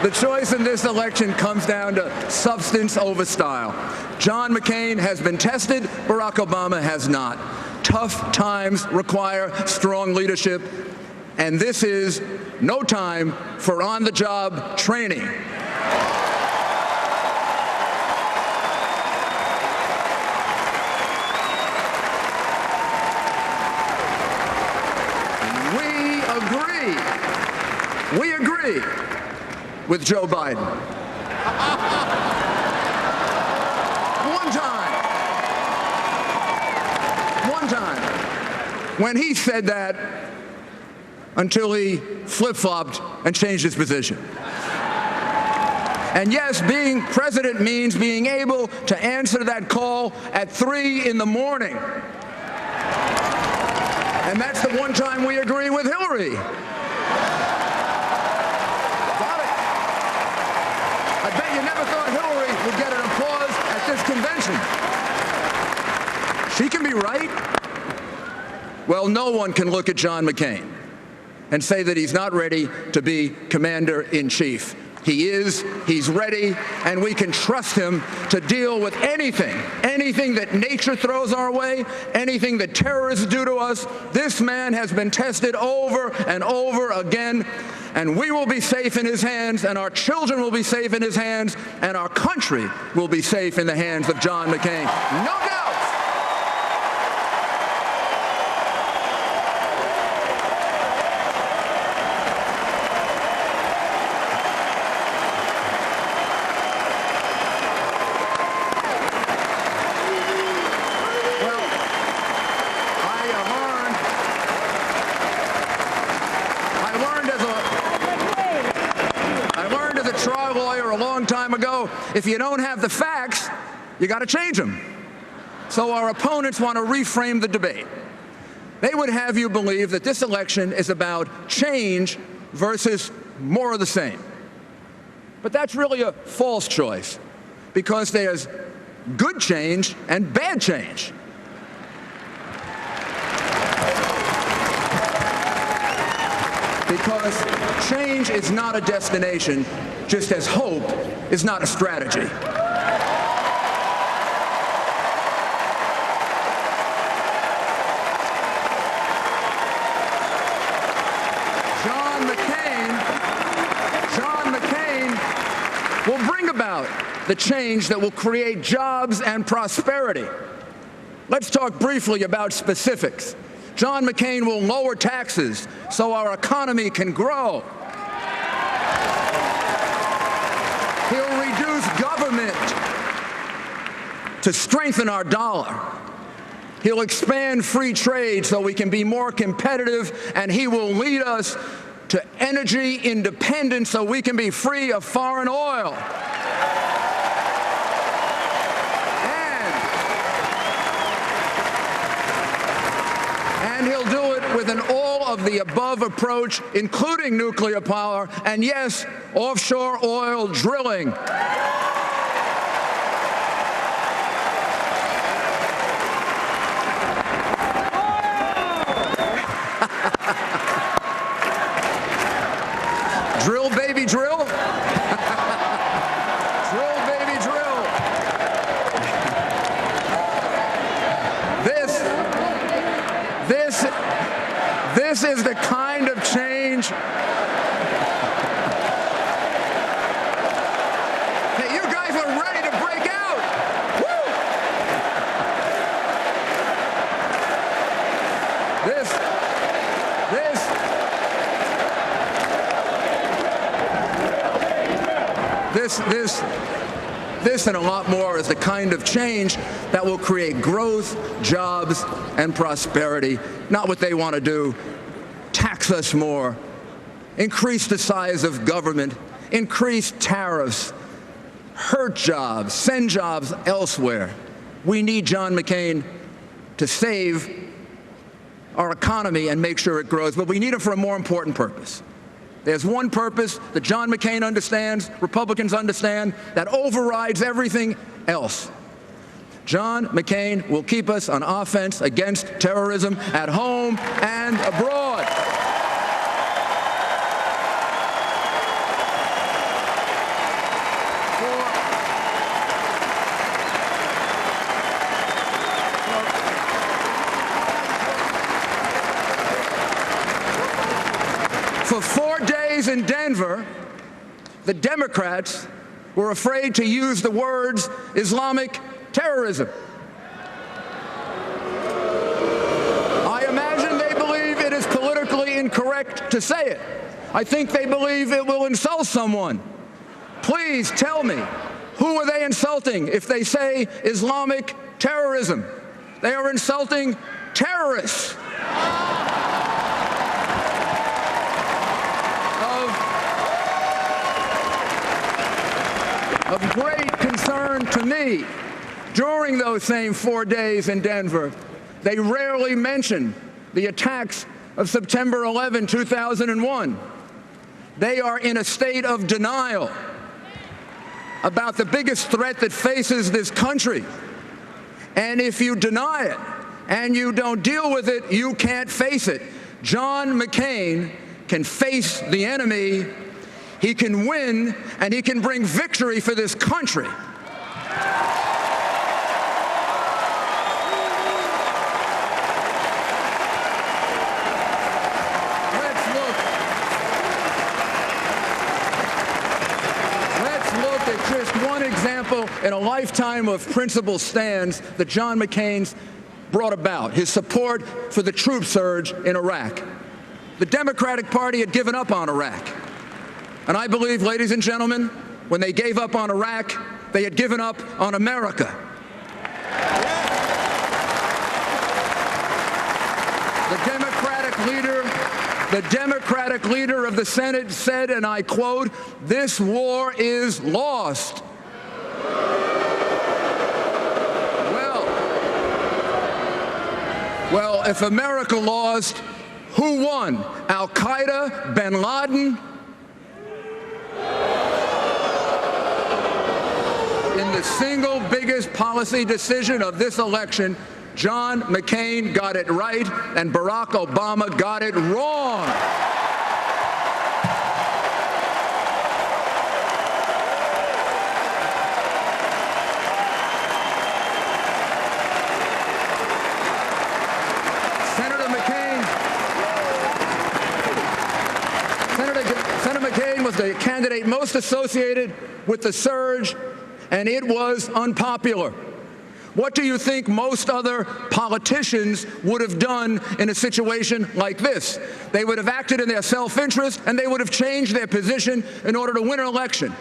The choice in this election comes down to substance over style. John McCain has been tested, Barack Obama has not. Tough times require strong leadership, and this is no time for on-the-job training. We agree with Joe Biden. One time, when he said that until he flip-flopped and changed his position. And yes, being president means being able to answer that call at 3 in the morning. And that's the one time we agree with Hillary. I bet you never thought Hillary would get an applause at this convention. She can be right. Well, no one can look at John McCain and say that he's not ready to be commander-in-chief. He is, he's ready, and we can trust him to deal with anything that nature throws our way, anything that terrorists do to us. This man has been tested over and over again, and we will be safe in his hands, and our children will be safe in his hands, and our country will be safe in the hands of John McCain. No doubt. Time ago, if you don't have the facts, you got to change them. So our opponents want to reframe the debate. They would have you believe that this election is about change versus more of the same. But that's really a false choice, because there's good change and bad change. Because change is not a destination, just as hope is not a strategy. John McCain will bring about the change that will create jobs and prosperity. Let's talk briefly about specifics. John McCain will lower taxes so our economy can grow. He'll reduce government to strengthen our dollar. He'll expand free trade so we can be more competitive, and he will lead us to energy independence so we can be free of foreign oil. And he'll do it with an all-of-the-above approach, including nuclear power, and yes, offshore oil drilling. Drill, baby, drill. Drill, baby, drill. This is the kind of change. Hey, you guys are ready to break out. Woo! This and a lot more is the kind of change that will create growth, jobs, and prosperity. Not what they want to do. Tax us more, increase the size of government, increase tariffs, hurt jobs, send jobs elsewhere. We need John McCain to save our economy and make sure it grows, but we need him for a more important purpose. There's one purpose that John McCain understands, Republicans understand, that overrides everything else. John McCain will keep us on offense against terrorism at home and abroad. in Denver, the Democrats were afraid to use the words Islamic terrorism. I imagine they believe it is politically incorrect to say it. I think they believe it will insult someone. Please tell me, who are they insulting if they say Islamic terrorism? They are insulting terrorists. Of great concern to me, during those same 4 days in Denver, they rarely mention the attacks of September 11, 2001. They are in a state of denial about the biggest threat that faces this country. And if you deny it and you don't deal with it, you can't face it. John McCain can face the enemy, he can win, and he can bring victory for this country. Let's look at just one example in a lifetime of principled stands that John McCain's brought about, his support for the troop surge in Iraq. The Democratic Party had given up on Iraq. And I believe, ladies and gentlemen, when they gave up on Iraq, they had given up on America. The Democratic leader of the Senate said, and I quote, "This war is lost." Well, if America lost, who won? Al-Qaeda, bin Laden? In the single biggest policy decision of this election, John McCain got it right and Barack Obama got it wrong. Senator McCain was the candidate most associated with the surge, and it was unpopular. What do you think most other politicians would have done in a situation like this? They would have acted in their self-interest, and they would have changed their position in order to win an election.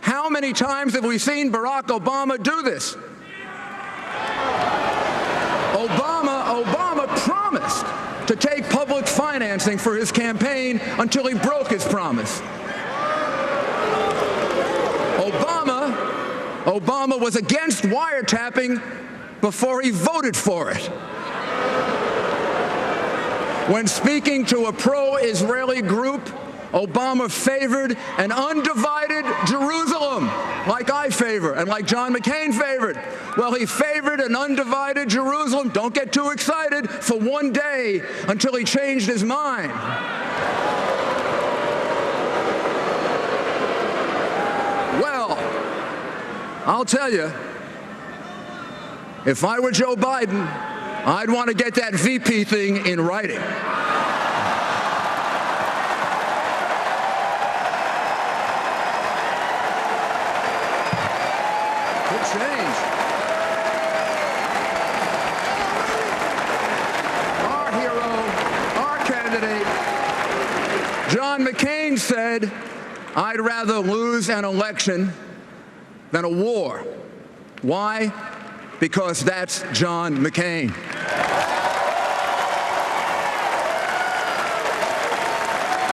How many times have we seen Barack Obama do this? Obama promised to take public financing for his campaign until he broke his promise. Obama was against wiretapping before he voted for it. When speaking to a pro-Israeli group, Obama favored an undivided Jerusalem, like I favor and like John McCain favored. Well, he favored an undivided Jerusalem, don't get too excited, for one day until he changed his mind. Well, I'll tell you, if I were Joe Biden, I'd want to get that VP thing in writing. Good change. Our hero, our candidate, John McCain said, "I'd rather lose an election than a war." Why? Because that's John McCain.